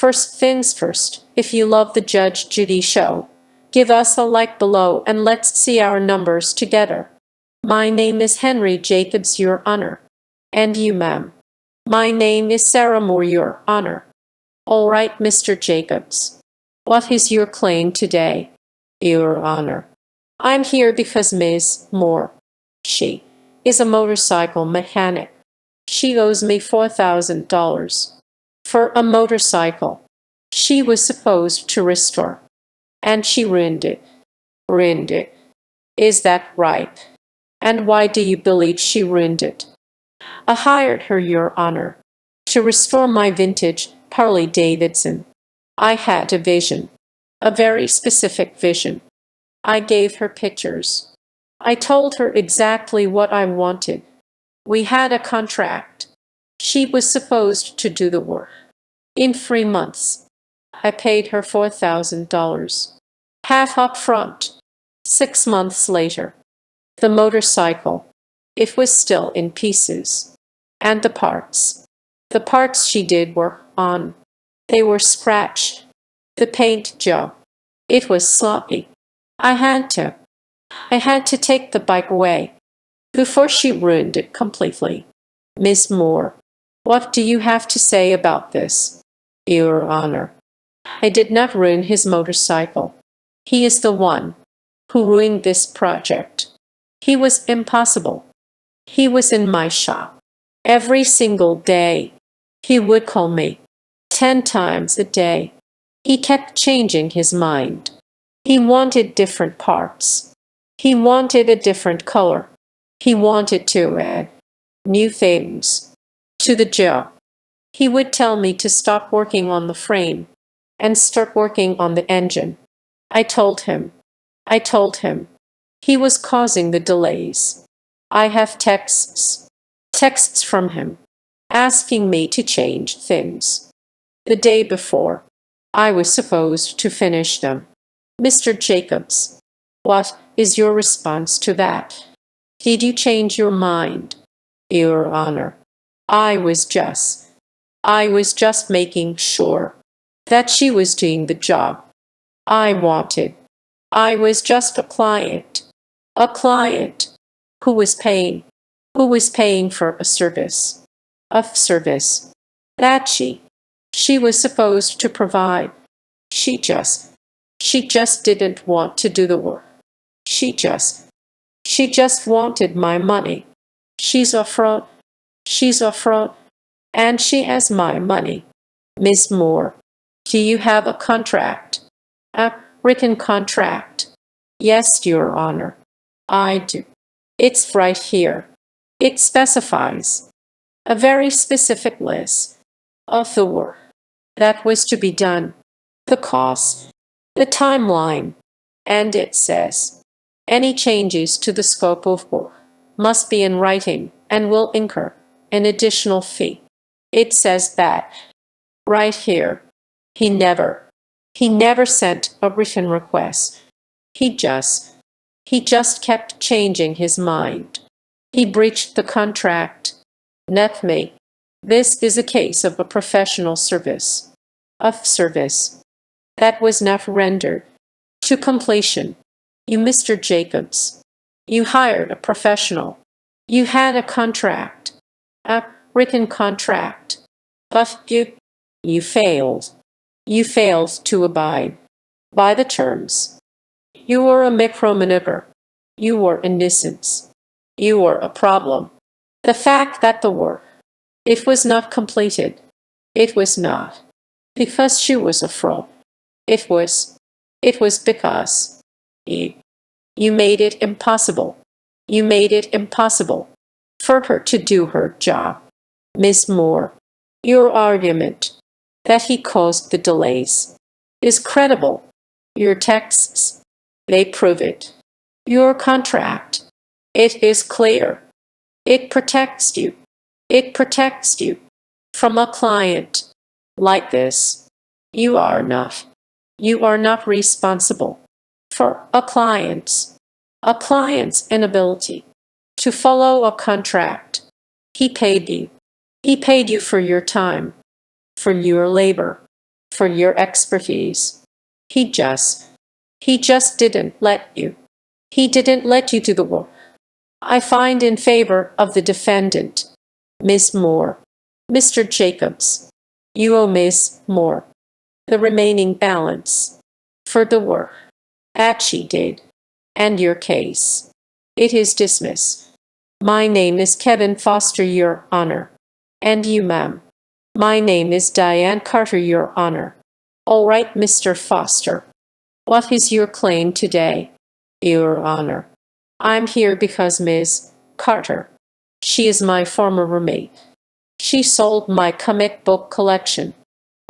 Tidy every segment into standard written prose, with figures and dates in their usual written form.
First things first, if you love the Judge Judy show, give us a like below and let's see our numbers together. My name is Henry Jacobs, Your Honor. And you, ma'am? My name is Sarah Moore, Your Honor. All right, Mr. Jacobs. What is your claim today? Your Honor, I'm here because Ms. Moore, she is a motorcycle mechanic. She owes me $4,000 for a motorcycle she was supposed to restore, and she ruined it. Ruined it. Is that right? And why do you believe she ruined it? I hired her, Your Honor, to restore my vintage Harley Davidson. I had a vision, a very specific vision. I gave her pictures. I told her exactly what I wanted. We had a contract. She was supposed to do the work in 3 months. I paid her $4,000, half up front. 6 months later, the motorcycle, it was still in pieces. And the parts she did work on, they were scratched. The paint job, it was sloppy. I had to take the bike away before she ruined it completely. Miss Moore, what do you have to say about this? Your Honor, I did not ruin his motorcycle. He is the one who ruined this project. He was impossible. He was in my shop every single day. He would call me 10 times a day. He kept changing his mind. He wanted different parts. He wanted a different color. He wanted to add new things to the job. He would tell me to stop working on the frame and start working on the engine. I told him. He was causing the delays. I have texts from him, asking me to change things. The day before, I was supposed to finish them. Mr. Jacobs, what is your response to that? Did you change your mind? Your Honor, I was just making sure that she was doing the job I wanted. I was just a client who was paying for a service that she was supposed to provide. She just didn't want to do the work. She just wanted my money. She's a fraud, and she has my money. Miss Moore, do you have a contract? A written contract? Yes, Your Honor, I do. It's right here. It specifies a very specific list of the work that was to be done, the cost, the timeline, and it says any changes to the scope of work must be in writing and will incur an additional fee. It says that right here. He never sent a written request. He just kept changing his mind. He breached the contract. Not me. This is a case of a professional service that was not rendered to completion. You, Mr. Jacobs, you hired a professional. You had a contract, a written contract, but you failed. You failed to abide by the terms. You were a micromaneuver. You were a nuisance. You were a problem. The fact that the work, it was not completed. It was not because she was a fraud. It was because you made it impossible. You made it impossible for her to do her job. Miss Moore, your argument that he caused the delays is credible. Your texts, they prove it. Your contract, it is clear. It protects you. It protects you from a client like this. You are not responsible for a client's inability to follow a contract. He paid you. He paid you for your time, for your labor, for your expertise. He just, he just didn't let you. He didn't let you do the work. I find in favor of the defendant, Miss Moore. Mr. Jacobs, you owe Miss Moore the remaining balance for the work that she did, and your case. It is dismissed. My name is Kevin Foster, Your Honor. And you, ma'am. My name is Diane Carter, Your Honor. All right, Mr. Foster. What is your claim today, Your Honor? I'm here because Miss Carter, she is my former roommate. She sold my comic book collection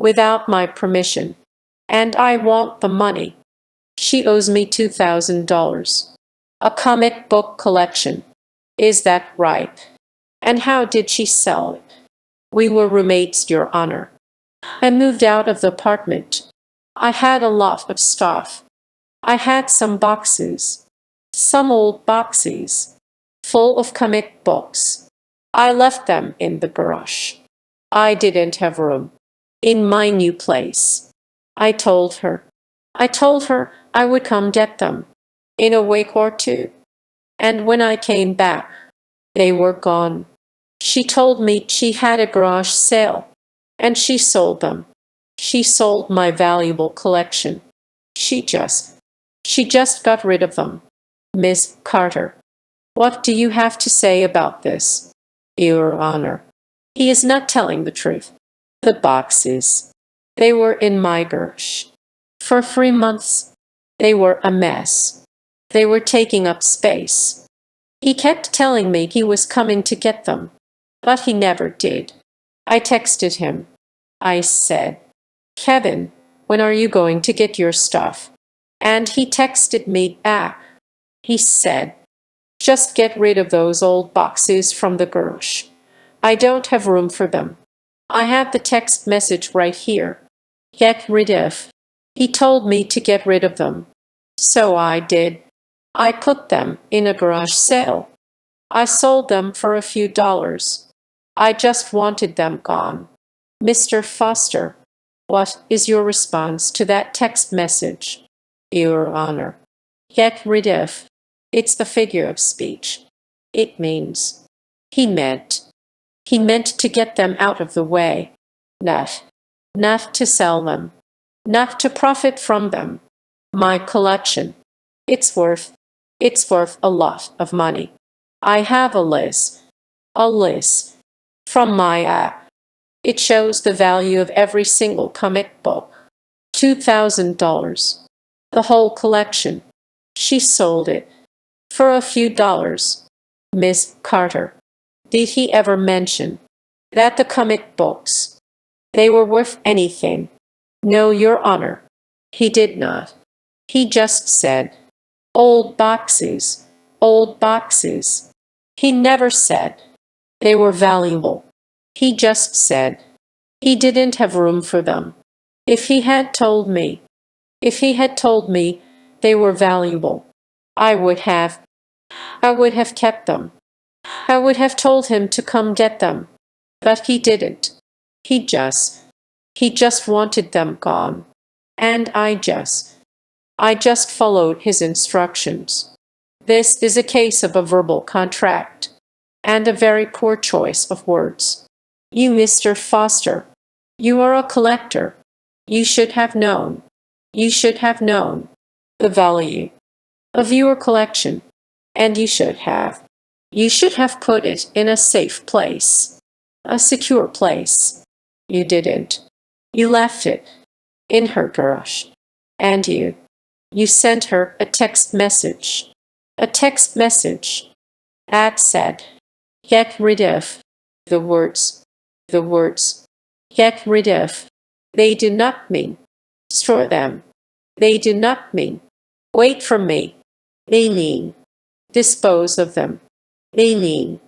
without my permission, and I want the money. She owes me $2,000. A comic book collection. Is that right? And how did she sell it? We were roommates, Your Honor. I moved out of the apartment. I had a lot of stuff. I had some boxes, some old boxes, full of comic books. I left them in the garage. I didn't have room in my new place. I told her. I would come get them in a week or two. And when I came back, they were gone. She told me she had a garage sale, and she sold them. She sold my valuable collection. She just got rid of them. Miss Carter, what do you have to say about this, Your Honor? He is not telling the truth. The boxes, they were in my garage. For 3 months, they were a mess. They were taking up space. He kept telling me he was coming to get them, but he never did. I texted him. I said, Kevin, when are you going to get your stuff? And he texted me back. He said, just get rid of those old boxes from the garage. I don't have room for them. I have the text message right here. Get rid of. He told me to get rid of them. So I did. I put them in a garage sale. I sold them for a few dollars. I just wanted them gone. Mr. Foster, what is your response to that text message, Your Honor? Get rid of. It's the figure of speech. It means. He meant to get them out of the way. Not to sell them. Not to profit from them. My collection. It's worth a lot of money. I have a list from my app. It shows the value of every single comic book. $2,000. The whole collection. She sold it for a few dollars. Miss Carter, did he ever mention that the comic books, they were worth anything? No, Your Honor. He did not. He just said, old boxes, old boxes. He never said they were valuable. He just said he didn't have room for them. If he had told me they were valuable, I would have kept them. I would have told him to come get them. But he didn't. He just wanted them gone. And I just followed his instructions. This is a case of a verbal contract, and a very poor choice of words. You, Mr. Foster, you are a collector. You should have known the value of your collection, and you should have put it in a safe place, a secure place. You didn't. You left it in her garage, and you sent her a text message that said, get rid of. The words, get rid of. They do not mean store them. They do not mean wait for me. They mean dispose of them. They mean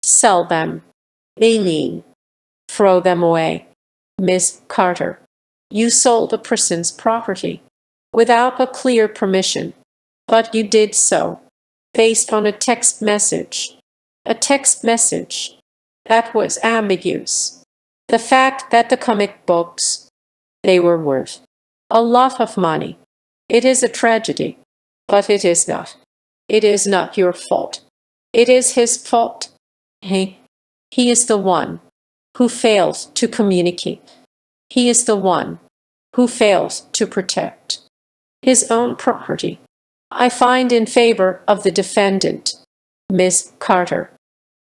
sell them. They mean throw them away. Miss Carter, you sold a person's property without a clear permission, but you did so based on a text message that was ambiguous. The fact that the comic books They were worth a lot of money. It is a tragedy, but it is not. It is not your fault. It is his fault. He is the one who fails to communicate. He is the one who fails to protect his own property. I find in favor of the defendant, Miss Carter.